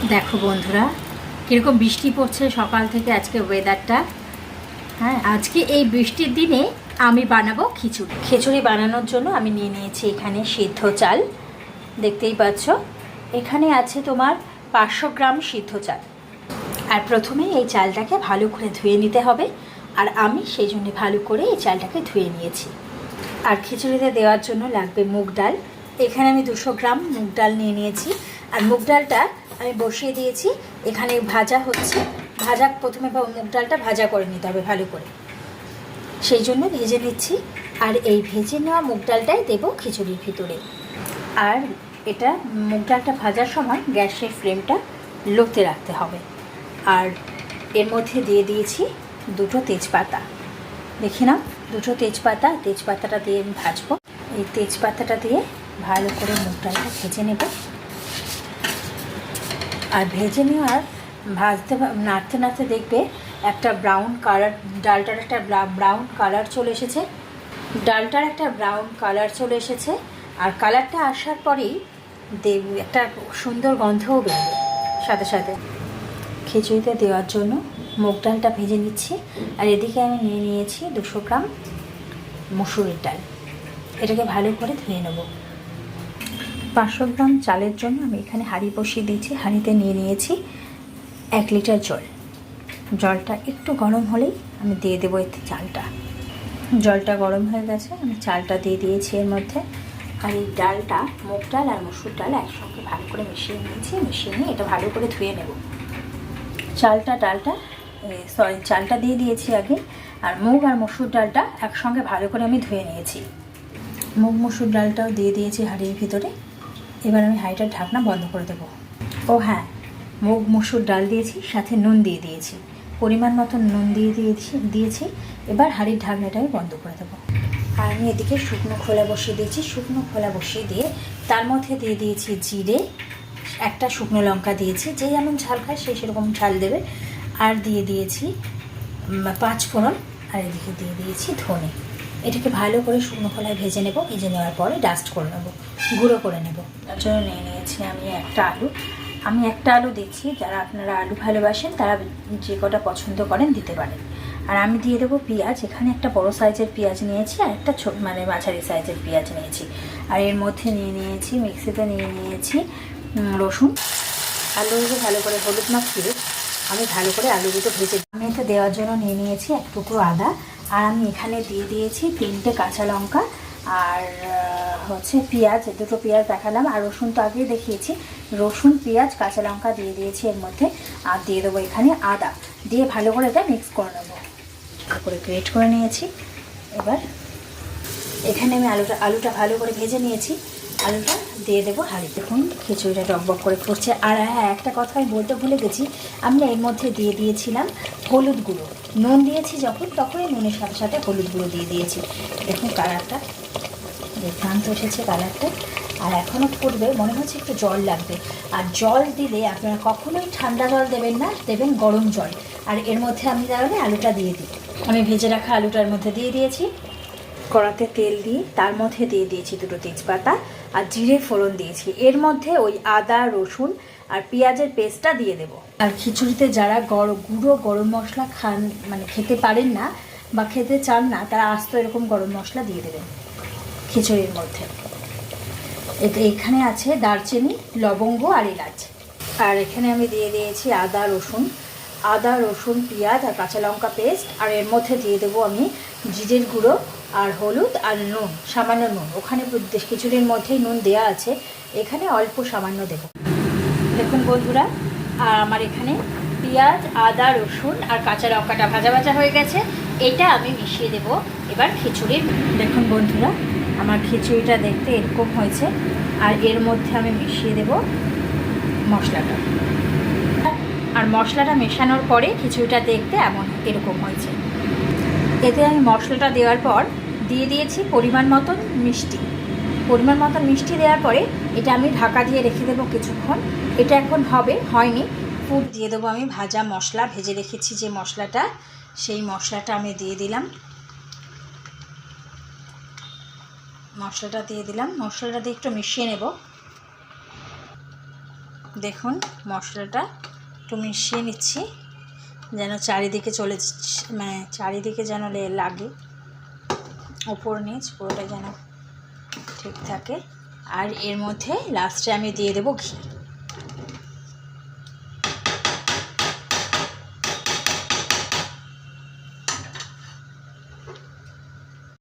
দেখো বন্ধুরা কীরকম বৃষ্টি পড়ছে সকাল থেকে আজকে ওয়েদারটা। হ্যাঁ, আজকে এই বৃষ্টির দিনে আমি বানাবো খিচুড়ি। খিচুড়ি বানানোর জন্য আমি নিয়ে নিয়েছি এখানে সিদ্ধ চাল, দেখতেই পাচ্ছ। এখানে আছে তোমার 500 গ্রাম সিদ্ধ চাল। আর প্রথমে এই চালটাকে ভালো করে ধুয়ে নিতে হবে, আর আমি সেই জন্য ভালো করে এই চালটাকে ধুয়ে নিয়েছি। আর খিচুড়িতে দেওয়ার জন্য লাগবে মুগ ডাল। এখানে আমি 200 গ্রাম মুগ ডাল নিয়ে নিয়েছি। আর মুগ ডালটা আমি বসিয়ে দিয়েছি, এখানে ভাজা হচ্ছে। প্রথমে মুগ ডালটা ভাজা করে নিতে হবে ভালো করে, সেই জন্য ভেজে নিচ্ছি। আর এই ভেজে নেওয়া মুগ ডালটাই দেবো খিচুড়ির ভিতরে। আর এটা মুগ ডালটা ভাজার সময় গ্যাসের ফ্লেমটা লোতে রাখতে হবে। আর এর মধ্যে দিয়ে দিয়েছি 2টো তেজপাতা। দেখে নাও, 2টো তেজপাতাটা দিয়ে আমি ভাজবো। এই তেজপাতাটা দিয়ে ভালো করে মুগ ডালটা ভেজে নেব। আর ভেজে নেওয়ার নাড়তে নাড়তে দেখবে একটা ব্রাউন কালার, ডালটার একটা ব্রাউন কালার চলে এসেছে। আর কালারটা আসার পরেই দেখবে একটা সুন্দর গন্ধও বেরোবে। সাথে সাথে খিচুড়িতে দেওয়ার জন্য মুগ ডালটা ভেজে নিচ্ছি। আর এদিকে আমি নিয়ে নিয়েছি 200 গ্রাম মসুরের ডাল। এটাকে ভালো করে ধুয়ে নেব। 500 গ্রাম চালের জন্য আমি এখানে হাঁড়ি বসিয়ে দিয়েছি। হাঁড়িতে নিয়ে নিয়েছি 1 লিটার জল। জলটা একটু গরম হলেই আমি দিয়ে দেবো এতে চালটা। জলটা গরম হয়ে গেছে, আমি চালটা দিয়ে দিয়েছি এর মধ্যে। আর এই ডালটা, মুগ ডাল আর মসুর ডাল একসঙ্গে ভালো করে মিশিয়ে নিয়ে এটা ভালো করে ধুয়ে নেব। চালটা দিয়ে দিয়েছি আগে। আর মুগ আর মসুর ডালটা একসঙ্গে ভালো করে আমি ধুয়ে নিয়েছি। মুগ মসুর ডালটাও দিয়ে দিয়েছি হাঁড়ির ভিতরে। এবার আমি হাঁড়িটার ঢাকনা বন্ধ করে দেবো। ও হ্যাঁ, মুগ মসুর ডাল দিয়েছি, সাথে নুন দিয়ে দিয়েছি, পরিমাণ মতো নুন দিয়েছি। এবার হাঁড়ির ঢাকনাটা আমি বন্ধ করে দেবো। আর আমি এদিকে শুকনো খোলা বসিয়ে দিয়েছি। শুকনো খোলা বসিয়ে দিয়ে তার মধ্যে দিয়ে দিয়েছি জিরে, একটা শুকনো লঙ্কা দিয়েছি, যে যেমন ঝাল খায় সে সেরকম ঝাল দেবে। আর দিয়ে দিয়েছি 5 ফোড়ন। আর এদিকে দিয়ে দিয়েছি ধনে। এটাকে ভালো করে শুকনো খোলায় ভেজে নেব। ভেজে নেওয়ার পরে ডাস্ট করে নেব, গুঁড়ো করে নেব। তার জন্য নিয়ে নিয়েছি আমি একটা আলু দিচ্ছি। যারা আপনারা আলু ভালোবাসেন তারা যে কটা পছন্দ করেন দিতে পারেন। আর আমি দিয়ে দেবো পেঁয়াজ। এখানে একটা বড় সাইজের পেঁয়াজ নিয়েছি, আর একটা মাঝারি সাইজের পেঁয়াজ নিয়েছি। আর এর মধ্যে মিক্সিতে নিয়ে নিয়েছি রসুন। আলুগুলো ভালো করে হলুদ মাখিয়ে আমি ভালো করে আলুগুলো ভেজে আমি এতে দেওয়ার জন্য নিয়ে নিয়েছি 1 টুকরো আদা। আর আমি এখানে দিয়ে দিয়েছি 3টে কাঁচা লঙ্কা। আর পেঁয়াজ, 2টো পেঁয়াজ দেখালাম। আর রসুন তো আগেই দেখিয়েছি। রসুন, পেঁয়াজ, কাঁচা লঙ্কা দিয়ে দিয়েছি এর মধ্যে। আর দিয়ে দেবো এখানে আদা। দিয়ে ভালো করে এটা মিক্স করে নেবো। ভালো করে গ্রেট করে নিয়েছি। এবার এখানে আমি আলুটা ভালো করে ভেজে নিয়েছি। আলুটা দিয়ে দেবো হাঁড়ি। দেখুন খিচুড়িটা টকবক করে ফুটছে। আর হ্যাঁ, একটা কথা আমি বলতে ভুলে গেছি, আমি এর মধ্যে দিয়ে দিয়েছিলাম হলুদ গুঁড়ো। নুন দিয়েছি তখনই নুনের সাথে সাথে হলুদ গুঁড়ো দিয়ে দিয়েছি। দেখুন কালারটা দুর্দান্ত এসেছে কালারটা। আর এখনও ফুটবে, মনে হচ্ছে একটু জল লাগবে। আর জল দিলে আপনারা কখনোই ঠান্ডা জল দেবেন না, দেবেন গরম জল। আর এর মধ্যে আমি তাহলে আলুটা দিয়ে দিই। আমি ভেজে রাখা আলুটার মধ্যে দিয়ে দিয়েছি। কড়াতে তেল দিয়ে তার মধ্যে দিয়ে দিয়েছি 2টো তেজপাতা আর জিরে ফোড়ন দিয়েছি। এর মধ্যে ওই আদা, রসুন আর পেঁয়াজের পেস্টটা দিয়ে দেব। আর খিচুড়িতে যারা গুঁড়ো গরম মশলা খেতে পারেন না বা খেতে চান না, তারা আস্ত এরকম গরম মশলা দিয়ে দেবেন খিচুড়ির মধ্যে। এখানে আছে দারচিনি, লবঙ্গ আর এলাচ। আর এখানে আমি দিয়ে দিয়েছি আদা, রসুন, পেঁয়াজ আর কাঁচা লঙ্কা পেস্ট। আর এর মধ্যে দিয়ে দেবো আমি জিরের গুঁড়ো আর হলুদ আর নুন, সামান্য নুন। ওখানে খিচুড়ির মধ্যেই নুন দেওয়া আছে, এখানে অল্প সামান্য দেব। দেখুন বন্ধুরা, আর আমার এখানে পেঁয়াজ, আদা, রসুন আর কাঁচা লঙ্কাটা ভাজা হয়ে গেছে। এটা আমি মিশিয়ে দেব এবার খিচুড়ির। দেখুন বন্ধুরা, আমার খিচুড়িটা দেখতে এরকম হয়েছে। আর এর মধ্যে আমি মিশিয়ে দেব মশলাটা। আর মশলাটা মেশানোর পরে খিচুড়িটা দেখতে এরকম হয়েছে। এতে আমি মশলাটা দেওয়ার পর দিয়ে দিয়েছি পরিমাণ মতন মিষ্টি দেওয়ার পরে এটা আমি ঢাকা দিয়ে রেখে দেবো কিছুক্ষণ। এটা এখন হয়নি ফুট দিয়ে দেবো আমি ভাজা মশলা, ভেজে রেখেছি যে মশলাটা, সেই মশলাটা আমি দিয়ে দিলাম। মশলাটা দিয়ে একটু মিশিয়ে নেব। দেখুন মশলাটা একটু মিশিয়ে নিচ্ছি যেন চারিদিকে মানে চারিদিকে যেন লাগে, ওপর নিচ পুরোটা যেন ঠিক থাকে। আর এর মধ্যে লাস্টে আমি দিয়ে দেবো ঘি।